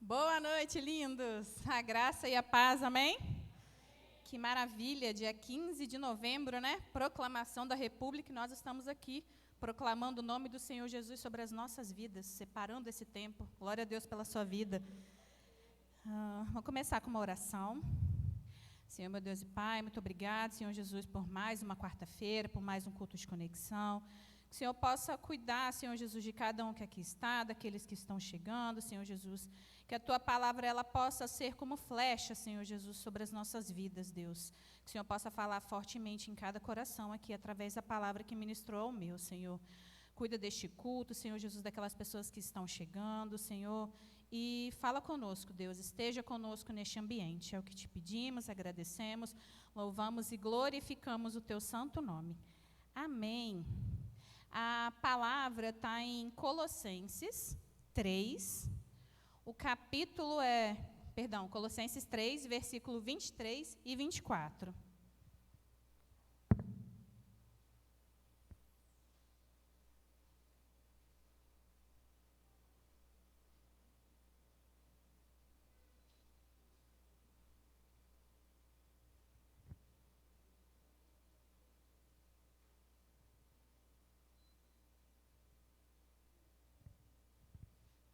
Boa noite, lindos. A graça e a paz, amém? Que maravilha, dia 15 de novembro, né? Proclamação da República, e nós estamos aqui proclamando o nome do Senhor Jesus sobre as nossas vidas, separando esse tempo. Glória a Deus pela sua vida. Vamos começar com uma oração. Senhor, meu Deus e Pai, muito obrigado, Senhor Jesus, por mais uma quarta-feira, por mais um culto de conexão. Que o Senhor possa cuidar, Senhor Jesus, de cada um que aqui está, daqueles que estão chegando, Senhor Jesus. Que a Tua palavra ela possa ser como flecha, Senhor Jesus, sobre as nossas vidas, Deus. Que o Senhor possa falar fortemente em cada coração aqui, através da palavra que ministrou ao meu, Senhor. Cuida deste culto, Senhor Jesus, daquelas pessoas que estão chegando, Senhor. E fala conosco, Deus. Esteja conosco neste ambiente. É o que te pedimos, agradecemos, louvamos e glorificamos o Teu santo nome. Amém. A palavra está em Colossenses 3, Colossenses 3, versículo 23 e 24.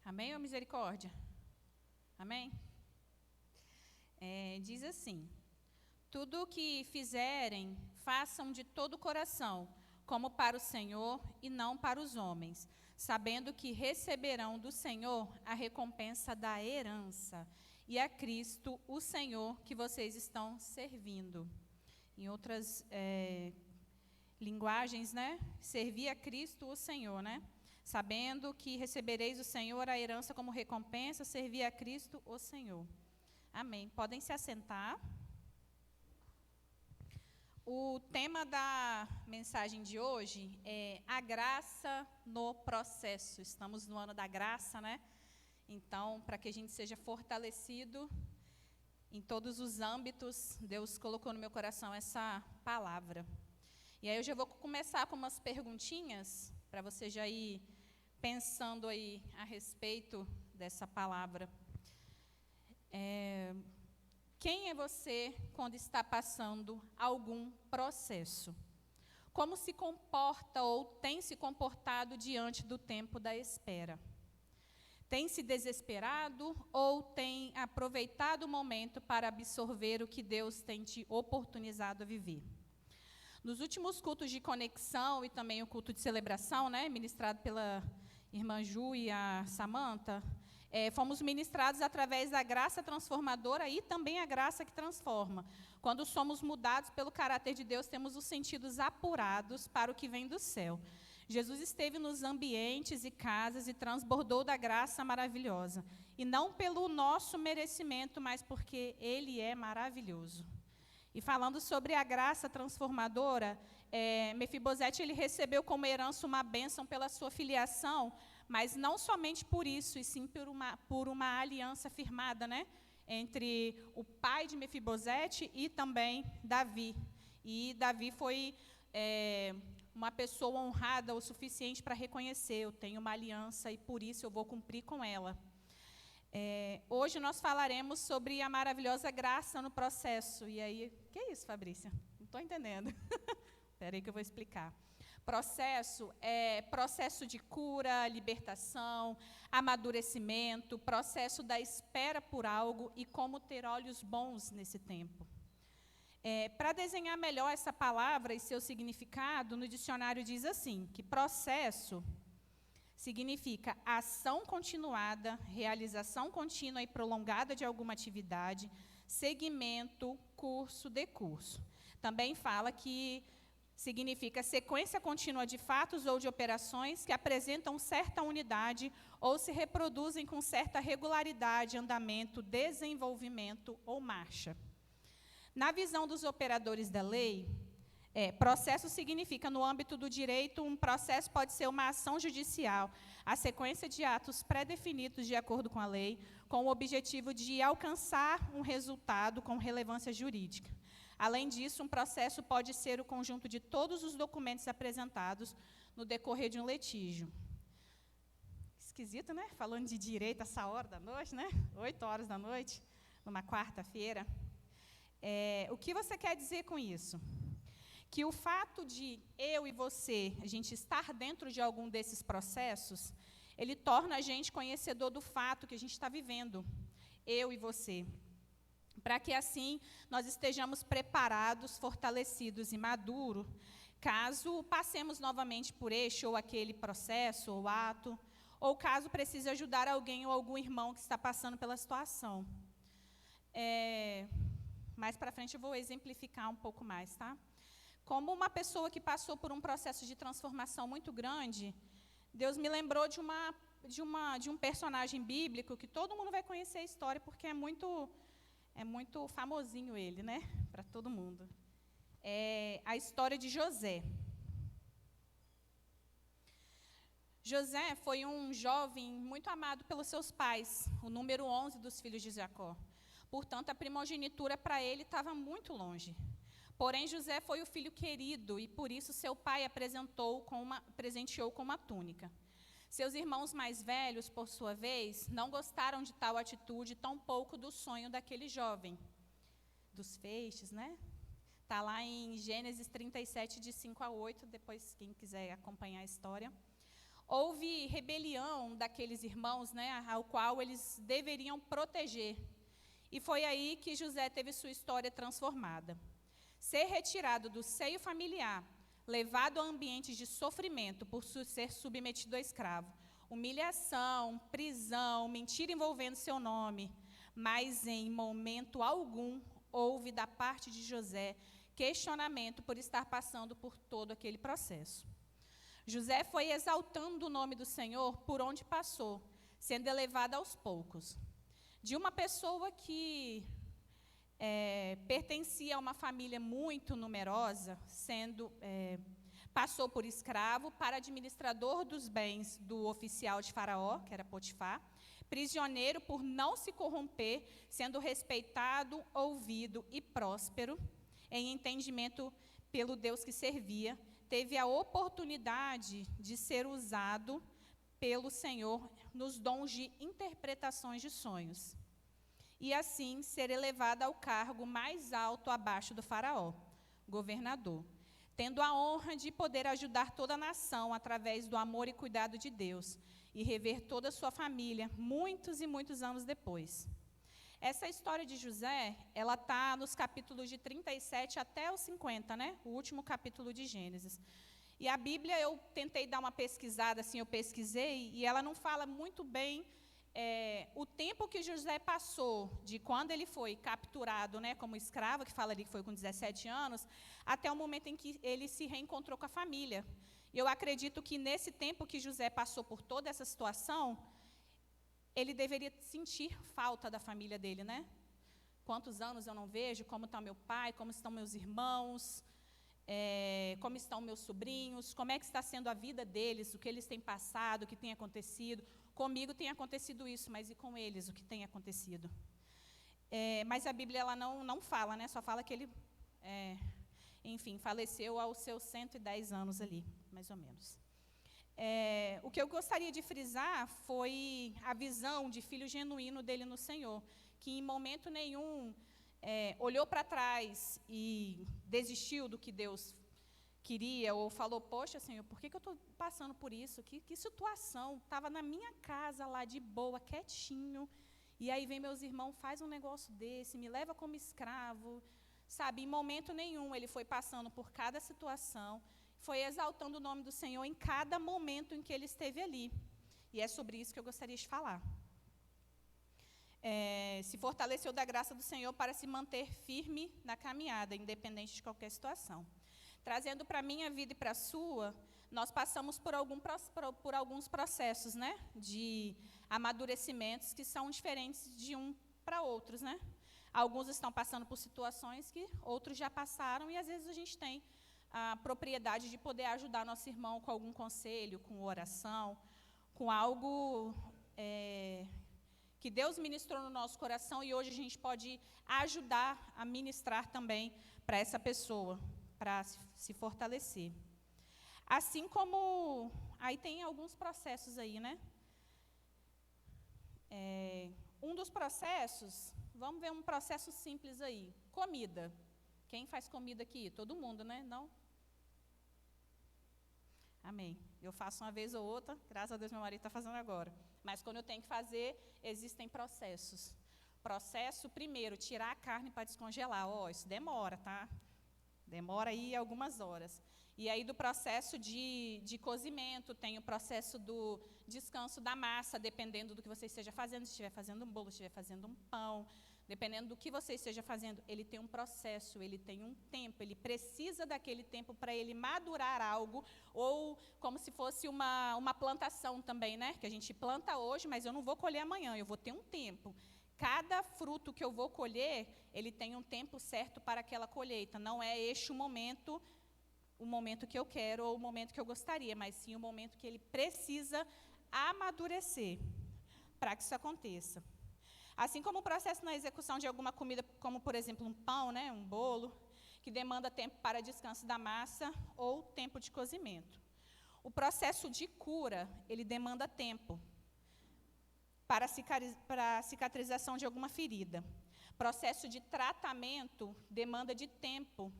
Amém ou misericórdia? Amém? Diz assim: tudo o que fizerem, façam de todo o coração, como para o Senhor e não para os homens, sabendo que receberão do Senhor a recompensa da herança, e a Cristo, o Senhor, que vocês estão servindo. Em outras linguagens, né? Servir a Cristo, o Senhor, né? Sabendo que recebereis do Senhor a herança como recompensa, servir a Cristo, o Senhor. Amém. Podem se assentar. O tema da mensagem de hoje é a graça no processo. Estamos no ano da graça, né? Então, para que a gente seja fortalecido em todos os âmbitos, Deus colocou no meu coração essa palavra. E aí eu já vou começar com umas perguntinhas, para você já ir pensando aí a respeito dessa palavra. Quem é você quando está passando algum processo? Como se comporta ou tem se comportado diante do tempo da espera? Tem se desesperado ou tem aproveitado o momento para absorver o que Deus tem te oportunizado a viver? Nos últimos cultos de conexão e também o culto de celebração, né, ministrado pela irmã Ju e a Samanta, fomos ministrados através da graça transformadora e também a graça que transforma. Quando somos mudados pelo caráter de Deus, temos os sentidos apurados para o que vem do céu. Jesus esteve nos ambientes e casas e transbordou da graça maravilhosa. E não pelo nosso merecimento, mas porque Ele é maravilhoso. E falando sobre a graça transformadora, Mefibosete ele recebeu como herança uma bênção pela sua filiação, mas não somente por isso, e sim por uma aliança firmada, né, entre o pai de Mefibosete e também Davi. E Davi foi uma pessoa honrada o suficiente para reconhecer: eu tenho uma aliança e por isso eu vou cumprir com ela. Hoje nós falaremos sobre a maravilhosa graça no processo. E aí, que é isso, Fabrícia? Não estou entendendo. Espera aí que eu vou explicar. Processo é processo de cura, libertação, amadurecimento, processo da espera por algo e como ter olhos bons nesse tempo. Para desenhar melhor essa palavra e seu significado, no dicionário diz assim, que processo significa ação continuada, realização contínua e prolongada de alguma atividade, segmento, curso, decurso. Também fala que significa sequência contínua de fatos ou de operações que apresentam certa unidade ou se reproduzem com certa regularidade, andamento, desenvolvimento ou marcha. Na visão dos operadores da lei, processo significa, no âmbito do direito, um processo pode ser uma ação judicial, a sequência de atos pré-definidos de acordo com a lei, com o objetivo de alcançar um resultado com relevância jurídica. Além disso, um processo pode ser o conjunto de todos os documentos apresentados no decorrer de um litígio. esquisito, né? Falando de direito essa hora da noite, né? 8 horas da noite, numa quarta-feira. O que você quer dizer com isso? Que o fato de eu e você, a gente estar dentro de algum desses processos, ele torna a gente conhecedor do fato que a gente está vivendo, eu e você. Para que assim nós estejamos preparados, fortalecidos e maduros, caso passemos novamente por este ou aquele processo ou ato, ou caso precise ajudar alguém ou algum irmão que está passando pela situação. Mais para frente eu vou exemplificar um pouco mais, tá? Como uma pessoa que passou por um processo de transformação muito grande, Deus me lembrou de um personagem bíblico que todo mundo vai conhecer a história, porque é muito famosinho ele, né? Para todo mundo. É a história de José. José foi um jovem muito amado pelos seus pais, o número 11 dos filhos de Jacó. Portanto, a primogenitura para ele estava muito longe. Porém, José foi o filho querido e, por isso, seu pai presenteou com uma túnica. Seus irmãos mais velhos, por sua vez, não gostaram de tal atitude, tampouco do sonho daquele jovem. Dos feixes, né? Está lá em Gênesis 37, de 5 a 8, depois quem quiser acompanhar a história. Houve rebelião daqueles irmãos, né, ao qual eles deveriam proteger. E foi aí que José teve sua história transformada. Ser retirado do seio familiar, levado a ambientes de sofrimento por ser submetido a escravo, humilhação, prisão, mentira envolvendo seu nome, mas em momento algum houve da parte de José questionamento por estar passando por todo aquele processo. José foi exaltando o nome do Senhor por onde passou, sendo elevado aos poucos. De uma pessoa que pertencia a uma família muito numerosa, passou por escravo para administrador dos bens do oficial de Faraó, que era Potifar, prisioneiro por não se corromper, sendo respeitado, ouvido e próspero, em entendimento pelo Deus que servia, teve a oportunidade de ser usado pelo Senhor nos dons de interpretações de sonhos. E assim ser elevado ao cargo mais alto abaixo do faraó, governador, tendo a honra de poder ajudar toda a nação através do amor e cuidado de Deus e rever toda a sua família muitos e muitos anos depois. Essa história de José, ela está nos capítulos de 37 até os 50, né? O último capítulo de Gênesis. E a Bíblia, eu tentei dar uma pesquisada, assim, eu pesquisei, e ela não fala muito bem o tempo que José passou, de quando ele foi capturado, né, como escravo, que fala ali que foi com 17 anos, até o momento em que ele se reencontrou com a família. E eu acredito que nesse tempo que José passou por toda essa situação, ele deveria sentir falta da família dele, né? Quantos anos eu não vejo, como está meu pai, como estão meus irmãos, como estão meus sobrinhos, como é que está sendo a vida deles, o que eles têm passado, o que tem acontecido. Comigo tem acontecido isso, mas e com eles, o que tem acontecido? Mas a Bíblia ela não fala, né? Só fala que ele, enfim, faleceu aos seus 110 anos ali, mais ou menos. O que eu gostaria de frisar foi a visão de filho genuíno dele no Senhor, que em momento nenhum olhou para trás e desistiu do que Deus queria, ou falou, poxa, Senhor, por que eu estou passando por isso? Que situação, estava na minha casa lá de boa, quietinho, e aí vem meus irmãos, faz um negócio desse, me leva como escravo, sabe? Em momento nenhum ele foi passando por cada situação, foi exaltando o nome do Senhor em cada momento em que ele esteve ali. E é sobre isso que eu gostaria de falar. Se fortaleceu da graça do Senhor para se manter firme na caminhada, independente de qualquer situação. Trazendo para a minha vida e para a sua, nós passamos por alguns processos, né, de amadurecimentos que são diferentes de um para outros, né? Alguns estão passando por situações que outros já passaram e às vezes a gente tem a propriedade de poder ajudar nosso irmão com algum conselho, com oração, com algo que Deus ministrou no nosso coração e hoje a gente pode ajudar a ministrar também para essa pessoa, para se fortalecer. Assim como, aí tem alguns processos aí, né? Um dos processos, vamos ver um processo simples aí. Comida. Quem faz comida aqui? Todo mundo, né? Não? Amém. Eu faço uma vez ou outra, graças a Deus meu marido está fazendo agora. Mas quando eu tenho que fazer, existem processos. Processo, primeiro, tirar a carne para descongelar. Isso demora, tá? Demora aí algumas horas. E aí do processo de cozimento, tem o processo do descanso da massa, dependendo do que você esteja fazendo. Se estiver fazendo um bolo, se estiver fazendo um pão, dependendo do que você esteja fazendo, ele tem um processo, ele tem um tempo, ele precisa daquele tempo para ele madurar algo, ou como se fosse uma plantação também, né? Que a gente planta hoje, mas eu não vou colher amanhã, eu vou ter um tempo. Cada fruto que eu vou colher, ele tem um tempo certo para aquela colheita. Não é este o momento que eu quero ou o momento que eu gostaria, mas sim o momento que ele precisa amadurecer para que isso aconteça. Assim como o processo na execução de alguma comida, como, por exemplo, um pão, né, um bolo, que demanda tempo para descanso da massa ou tempo de cozimento. O processo de cura, ele demanda tempo para a cicatrização de alguma ferida. Processo de tratamento demanda de tempo.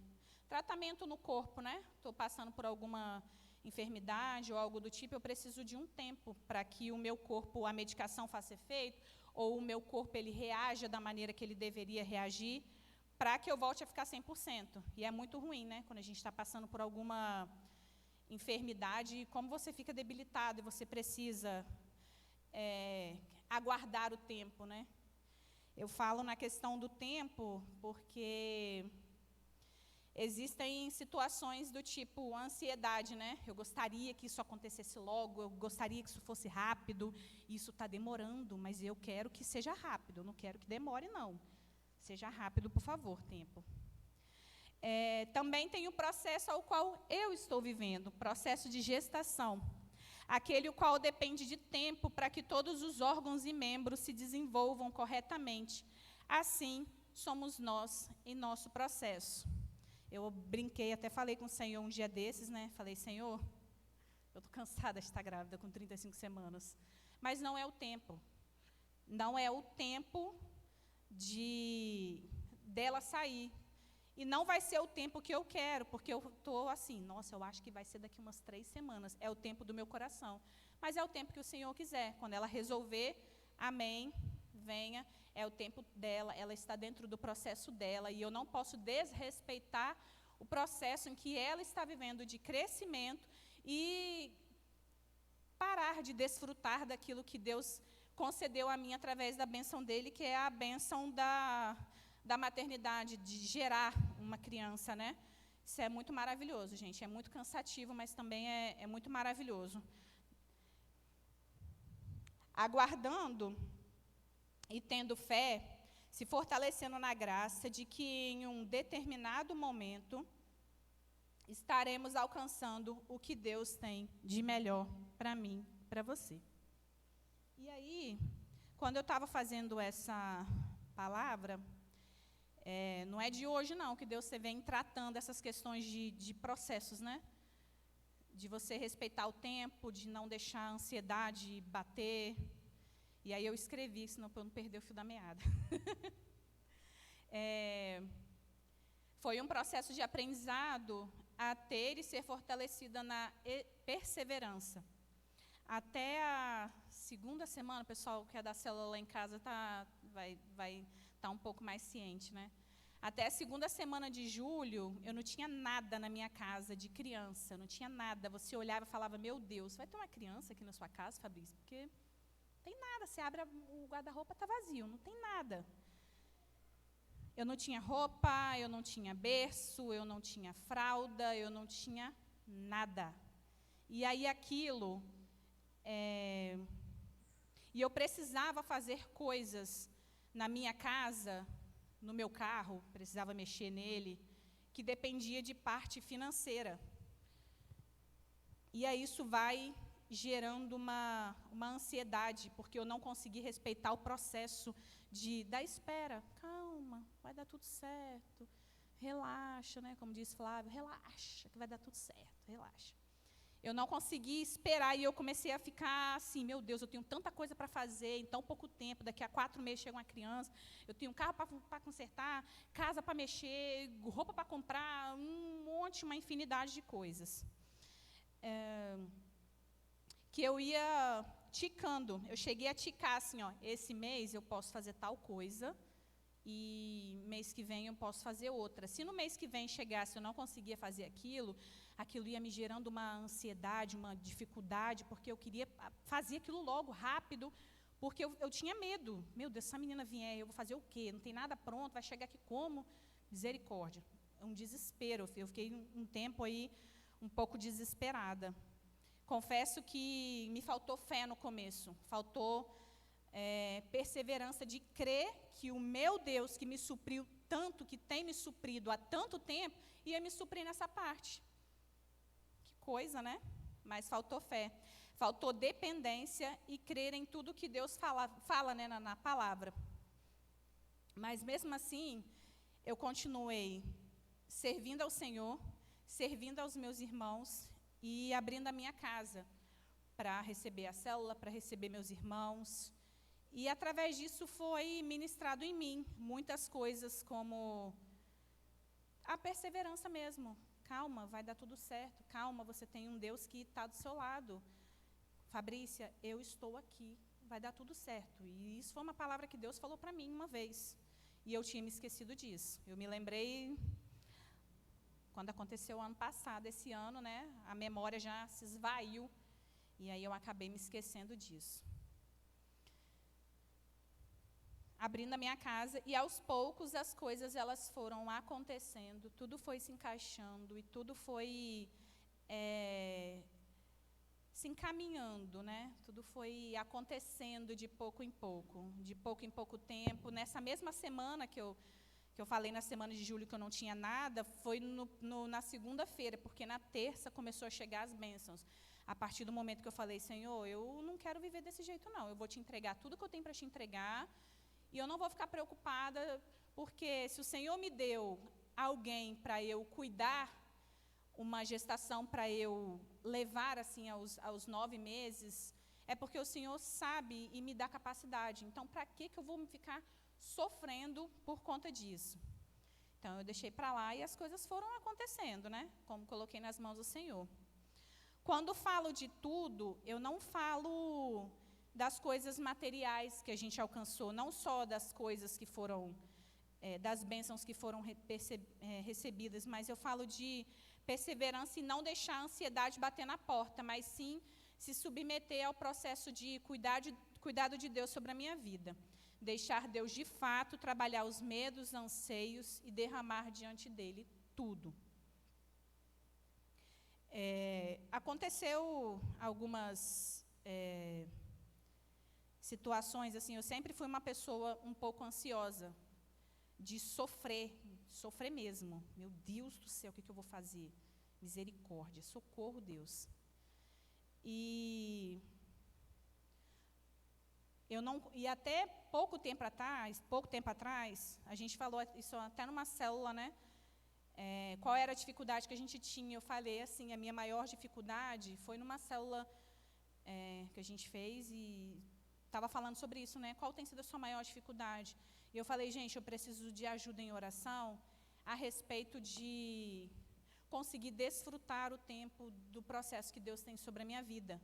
Tratamento no corpo, né? Estou passando por alguma enfermidade ou algo do tipo, eu preciso de um tempo para que o meu corpo, a medicação faça efeito, ou o meu corpo ele reaja da maneira que ele deveria reagir, para que eu volte a ficar 100%. E é muito ruim, né? Quando a gente está passando por alguma enfermidade, como você fica debilitado e você precisa aguardar o tempo, né? Eu falo na questão do tempo porque existem situações do tipo ansiedade, né? Eu gostaria que isso acontecesse logo, eu gostaria que isso fosse rápido, isso está demorando, mas eu quero que seja rápido, eu não quero que demore, não. Seja rápido, por favor, tempo. Também tem o processo ao qual eu estou vivendo, o processo de gestação. Aquele o qual depende de tempo para que todos os órgãos e membros se desenvolvam corretamente. Assim, somos nós em nosso processo. Eu brinquei, até falei com o Senhor um dia desses, né? Falei, Senhor, eu estou cansada de estar grávida com 35 semanas. Mas não é o tempo. Não é o tempo dela sair. E não vai ser o tempo que eu quero, porque eu estou assim, nossa, eu acho que vai ser daqui umas 3 semanas. É o tempo do meu coração. Mas é o tempo que o Senhor quiser. Quando ela resolver, amém, venha. É o tempo dela, ela está dentro do processo dela. E eu não posso desrespeitar o processo em que ela está vivendo de crescimento e parar de desfrutar daquilo que Deus concedeu a mim através da bênção dele, que é a bênção da maternidade, de gerar uma criança, né? Isso é muito maravilhoso, gente. É muito cansativo, mas também é muito maravilhoso. Aguardando e tendo fé, se fortalecendo na graça de que em um determinado momento estaremos alcançando o que Deus tem de melhor para mim, para você. E aí, quando eu estava fazendo essa palavra, não é de hoje, não, que Deus vem tratando essas questões de processos, né? De você respeitar o tempo, de não deixar a ansiedade bater. E aí eu escrevi, senão para eu não perder o fio da meada. Foi um processo de aprendizado a ter e ser fortalecida na perseverança. Até a segunda semana, o pessoal que é da célula lá em casa vai estar um pouco mais ciente, né? Até a segunda semana de julho, eu não tinha nada na minha casa de criança, não tinha nada. Você olhava e falava, meu Deus, vai ter uma criança aqui na sua casa, Fabrício? Porque não tem nada, você abre o guarda-roupa, está vazio, não tem nada. Eu não tinha roupa, eu não tinha berço, eu não tinha fralda, eu não tinha nada. E aí aquilo... E eu precisava fazer coisas na minha casa, no meu carro, precisava mexer nele, que dependia de parte financeira. E aí isso vai gerando uma ansiedade, porque eu não consegui respeitar o processo da espera. Calma, vai dar tudo certo. Relaxa, né? Como diz Flávio, relaxa, que vai dar tudo certo, relaxa. Eu não consegui esperar e eu comecei a ficar assim, meu Deus, eu tenho tanta coisa para fazer em tão pouco tempo, daqui a 4 meses chega uma criança, eu tenho um carro para consertar, casa para mexer, roupa para comprar, um monte, uma infinidade de coisas. Que eu ia ticando, eu cheguei a ticar assim, ó, esse mês eu posso fazer tal coisa, e mês que vem eu posso fazer outra. Se no mês que vem chegasse eu não conseguia fazer aquilo ia me gerando uma ansiedade, uma dificuldade, porque eu queria fazer aquilo logo, rápido, porque eu tinha medo. Meu Deus, se essa menina vier, eu vou fazer o quê? Não tem nada pronto, vai chegar aqui como? Misericórdia. É um desespero. Eu fiquei um tempo aí um pouco desesperada. Confesso que me faltou fé no começo, faltou perseverança de crer que o meu Deus, que me supriu tanto, que tem me suprido há tanto tempo, ia me suprir nessa parte. Que coisa, né? Mas faltou fé, faltou dependência e crer em tudo que Deus fala né, na palavra. Mas mesmo assim, eu continuei servindo ao Senhor, servindo aos meus irmãos e abrindo a minha casa para receber a célula, para receber meus irmãos. E, através disso, foi ministrado em mim muitas coisas, como a perseverança mesmo. Calma, vai dar tudo certo. Calma, você tem um Deus que está do seu lado. Fabrícia, eu estou aqui, vai dar tudo certo. E isso foi uma palavra que Deus falou para mim uma vez. E eu tinha me esquecido disso. Eu me lembrei, quando aconteceu o ano passado, esse ano, né, a memória já se esvaiu. E aí eu acabei me esquecendo disso. Abrindo a minha casa, e aos poucos as coisas elas foram acontecendo, tudo foi se encaixando e tudo foi se encaminhando, né? Tudo foi acontecendo de pouco em pouco tempo. Nessa mesma semana que eu falei, na semana de julho, que eu não tinha nada, foi na segunda-feira, porque na terça começou a chegar as bênçãos. A partir do momento que eu falei, Senhor, eu não quero viver desse jeito, não. Eu vou te entregar tudo que eu tenho para te entregar, e eu não vou ficar preocupada, porque se o Senhor me deu alguém para eu cuidar, uma gestação para eu levar assim aos 9 meses, é porque o Senhor sabe e me dá capacidade. Então, para que eu vou ficar sofrendo por conta disso? Então, eu deixei para lá e as coisas foram acontecendo, né? Como coloquei nas mãos do Senhor. Quando falo de tudo, eu não falo das coisas materiais que a gente alcançou, não só das coisas que foram, das bênçãos que foram recebidas, mas eu falo de perseverança e não deixar a ansiedade bater na porta, mas sim se submeter ao processo de cuidado de Deus sobre a minha vida. Deixar Deus, de fato, trabalhar os medos, anseios e derramar diante dEle tudo. Aconteceu algumas situações, assim, eu sempre fui uma pessoa um pouco ansiosa, de sofrer mesmo. Meu Deus do céu, o que eu vou fazer? Misericórdia, socorro, Deus. E até pouco tempo atrás, a gente falou isso até numa célula, né? Qual era a dificuldade que a gente tinha? Eu falei assim, a minha maior dificuldade foi numa célula que a gente fez e estava falando sobre isso, né? Qual tem sido a sua maior dificuldade? E eu falei, gente, eu preciso de ajuda em oração a respeito de conseguir desfrutar o tempo do processo que Deus tem sobre a minha vida.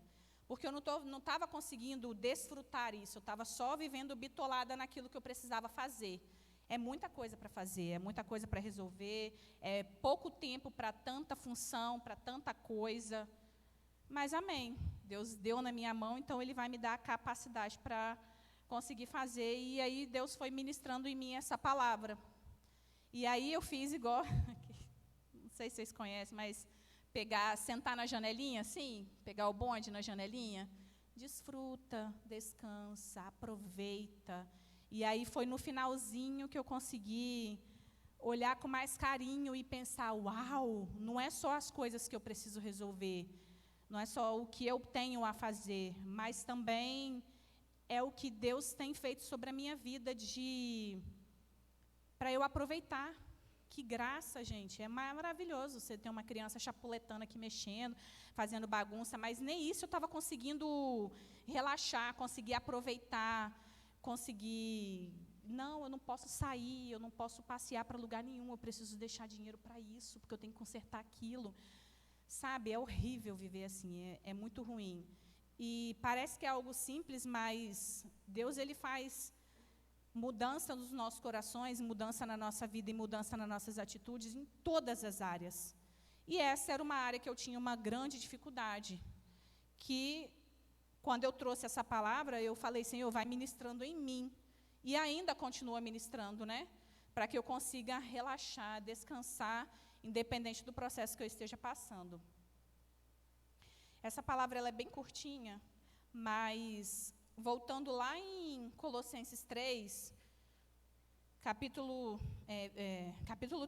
Porque eu não estava conseguindo desfrutar isso, eu estava só vivendo bitolada naquilo que eu precisava fazer. É muita coisa para fazer, é muita coisa para resolver, é pouco tempo para tanta função, para tanta coisa. Mas amém, Deus deu na minha mão, então Ele vai me dar a capacidade para conseguir fazer. E aí Deus foi ministrando em mim essa palavra. E aí eu fiz igual, não sei se vocês conhecem, mas sentar na janelinha, assim, pegar o bonde na janelinha, desfruta, descansa, aproveita. E aí foi no finalzinho que eu consegui olhar com mais carinho e pensar, uau, não é só as coisas que eu preciso resolver, não é só o que eu tenho a fazer, mas também é o que Deus tem feito sobre a minha vida para eu aproveitar. Que graça, gente. É maravilhoso você ter uma criança chapuletando aqui, mexendo, fazendo bagunça, mas nem isso eu estava conseguindo relaxar, conseguir aproveitar, conseguir... Não, eu não posso sair, eu não posso passear para lugar nenhum, eu preciso deixar dinheiro para isso, porque eu tenho que consertar aquilo. Sabe, é horrível viver assim, é muito ruim. E parece que é algo simples, mas Deus ele faz mudança nos nossos corações, mudança na nossa vida e mudança nas nossas atitudes em todas as áreas. E essa era uma área que eu tinha uma grande dificuldade, que quando eu trouxe essa palavra, eu falei, Senhor, vai ministrando em mim. E ainda continua ministrando, né? Para que eu consiga relaxar, descansar, independente do processo que eu esteja passando. Essa palavra ela é bem curtinha, mas voltando lá em Colossenses 3, capítulo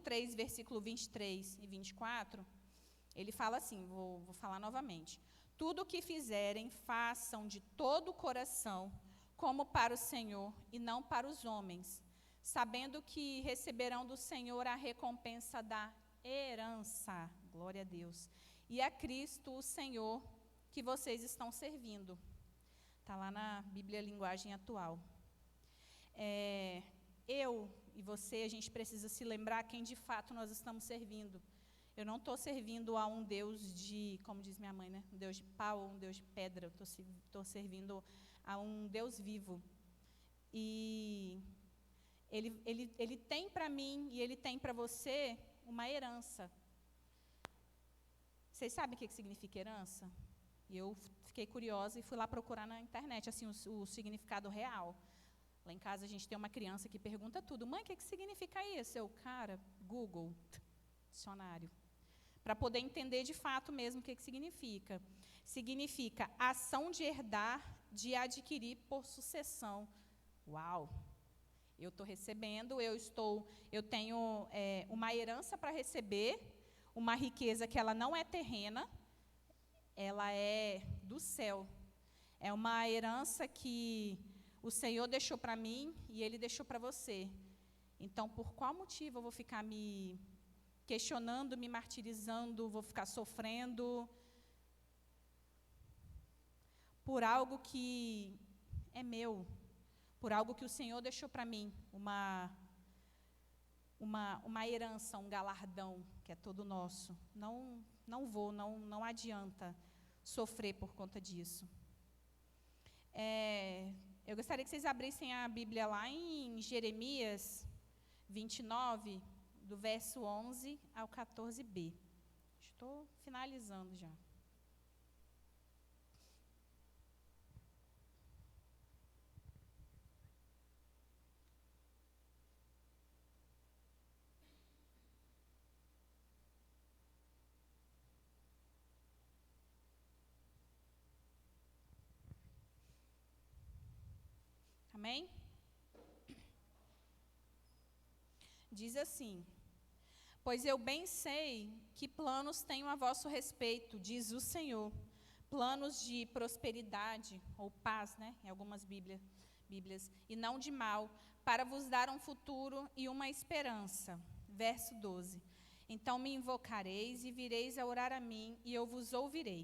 3, versículo 23 e 24, ele fala assim, vou falar novamente. Tudo o que fizerem, façam de todo o coração, como para o Senhor e não para os homens, sabendo que receberão do Senhor a recompensa da herança, glória a Deus, e a Cristo, o Senhor, que vocês estão servindo. Está lá na Bíblia Linguagem Atual. Eu e você, a gente precisa se lembrar quem de fato nós estamos servindo. Eu não estou servindo a um Deus de, como diz minha mãe, né? Um Deus de pau ou um Deus de pedra. Eu estou servindo a um Deus vivo. E Ele tem para mim e Ele tem para você uma herança. Vocês sabem o que significa herança? E eu fiquei curiosa e fui lá procurar na internet assim, o significado real. Lá em casa a gente tem uma criança que pergunta tudo. Mãe, o que significa isso? Eu, cara, Google, dicionário. Para poder entender de fato mesmo o que significa. Significa ação de herdar, de adquirir por sucessão. Uau! Eu estou recebendo, eu tenho uma herança para receber, uma riqueza que ela não é terrena, ela é do céu. É uma herança que o Senhor deixou para mim e Ele deixou para você. Então, por qual motivo eu vou ficar me questionando, me martirizando, vou ficar sofrendo por algo que é meu, por algo que o Senhor deixou para mim, uma herança, um galardão que é todo nosso. Não adianta sofrer por conta disso. Eu gostaria que vocês abrissem a Bíblia lá em Jeremias 29, do verso 11 ao 14b. Estou finalizando já. Amém? Diz assim: pois eu bem sei que planos tenho a vosso respeito, diz o Senhor, planos de prosperidade, ou paz, né, em algumas Bíblias, e não de mal, para vos dar um futuro e uma esperança. Verso 12. Então me invocareis e vireis a orar a mim, e eu vos ouvirei.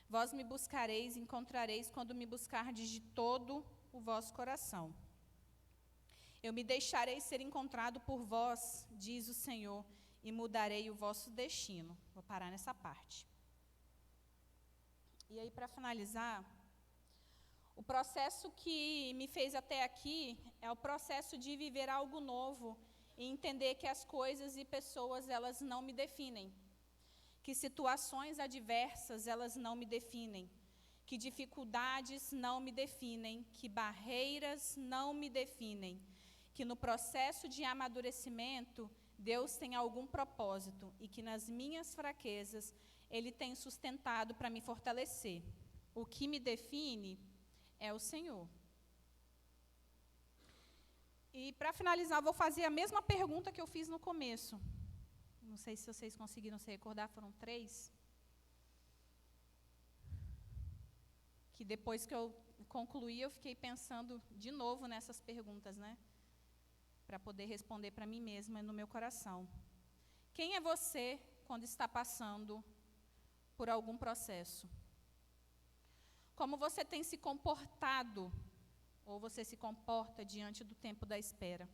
Vós me buscareis e encontrareis quando me buscardes de todo o vosso coração. Eu me deixarei ser encontrado por vós, diz o Senhor, e mudarei o vosso destino. Vou parar nessa parte. E aí, para finalizar, o processo que me fez até aqui é o processo de viver algo novo e entender que as coisas e pessoas, elas não me definem. Que situações adversas, elas não me definem. Que dificuldades não me definem. Que barreiras não me definem. Que no processo de amadurecimento, Deus tem algum propósito e que nas minhas fraquezas, Ele tem sustentado para me fortalecer. O que me define é o Senhor. E para finalizar, vou fazer a mesma pergunta que eu fiz no começo. Não sei se vocês conseguiram se recordar, foram 3. Que depois que eu concluí, eu fiquei pensando de novo nessas perguntas, né? para poder responder para mim mesma no meu coração. Quem é você quando está passando por algum processo? Como você tem se comportado, ou você se comporta diante do tempo da espera?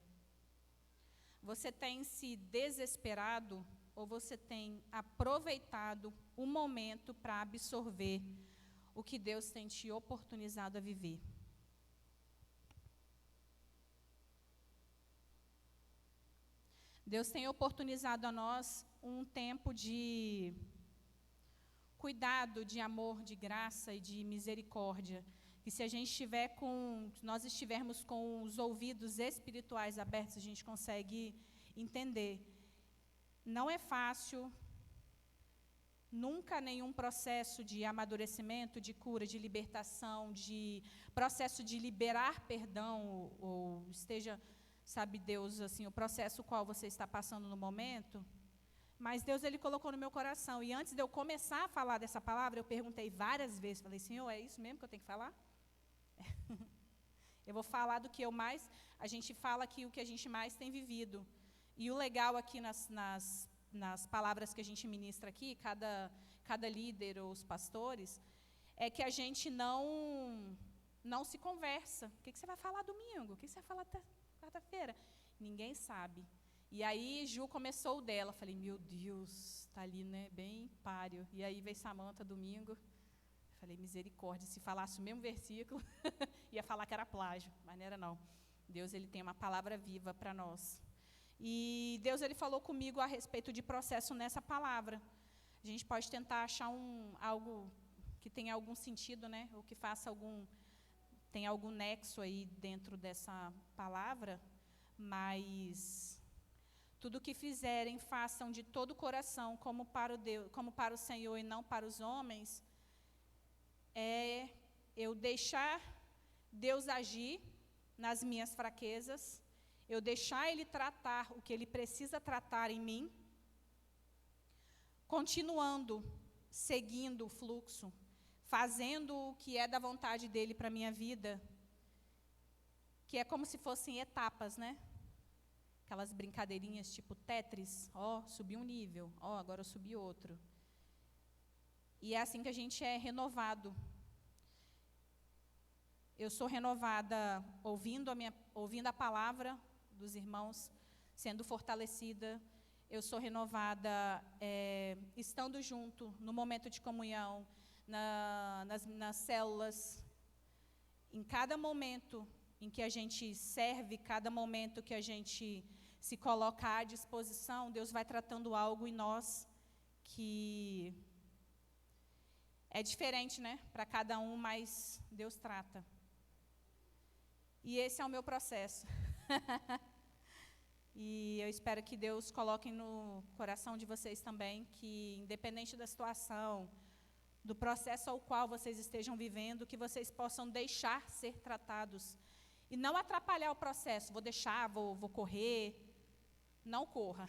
Você tem se desesperado, ou você tem aproveitado o momento para absorver o que Deus tem te oportunizado a viver? Deus tem oportunizado a nós um tempo de cuidado, de amor, de graça e de misericórdia. E se a gente nós estivermos com os ouvidos espirituais abertos, a gente consegue entender. Não é fácil, nunca nenhum processo de amadurecimento, de cura, de libertação, de processo de liberar perdão, ou esteja, sabe Deus, assim, o processo qual você está passando no momento. Mas Deus, Ele colocou no meu coração. E antes de eu começar a falar dessa palavra, eu perguntei várias vezes, falei, Senhor, é isso mesmo que eu tenho que falar? Eu vou falar do que a gente fala aqui o que a gente mais tem vivido. E o legal aqui nas palavras que a gente ministra aqui, cada líder ou os pastores, é que a gente não se conversa. O que você vai falar domingo? O que você vai falar quarta-feira? Ninguém sabe. E aí, Ju começou o dela. Falei, meu Deus, está ali, né, bem páreo. E aí veio Samanta domingo. Falei, misericórdia, se falasse o mesmo versículo, ia falar que era plágio, mas não era não. Deus, Ele tem uma palavra viva para nós. E Deus, Ele falou comigo a respeito de processo nessa palavra. A gente pode tentar achar algo que tenha algum sentido, né, ou que tenha algum nexo aí dentro dessa palavra, mas tudo o que fizerem, façam de todo o coração, como para o Senhor e não para os homens, é eu deixar Deus agir nas minhas fraquezas, eu deixar Ele tratar o que Ele precisa tratar em mim, continuando, seguindo o fluxo, fazendo o que é da vontade dEle para a minha vida, que é como se fossem etapas, né? Aquelas brincadeirinhas tipo Tetris, subi um nível, agora eu subi outro. E é assim que a gente é renovado. Eu sou renovada ouvindo a palavra dos irmãos, sendo fortalecida. Eu sou renovada estando junto, no momento de comunhão, nas células. Em cada momento em que a gente serve, cada momento que a gente se coloca à disposição, Deus vai tratando algo em nós que é diferente, né, para cada um, mas Deus trata. E esse é o meu processo. E eu espero que Deus coloque no coração de vocês também, que independente da situação, do processo ao qual vocês estejam vivendo, que vocês possam deixar ser tratados. E não atrapalhar o processo, vou correr. Não corra.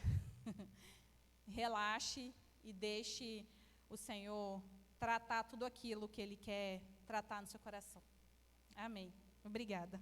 Relaxe e deixe o Senhor tratar tudo aquilo que Ele quer tratar no seu coração. Amém. Obrigada.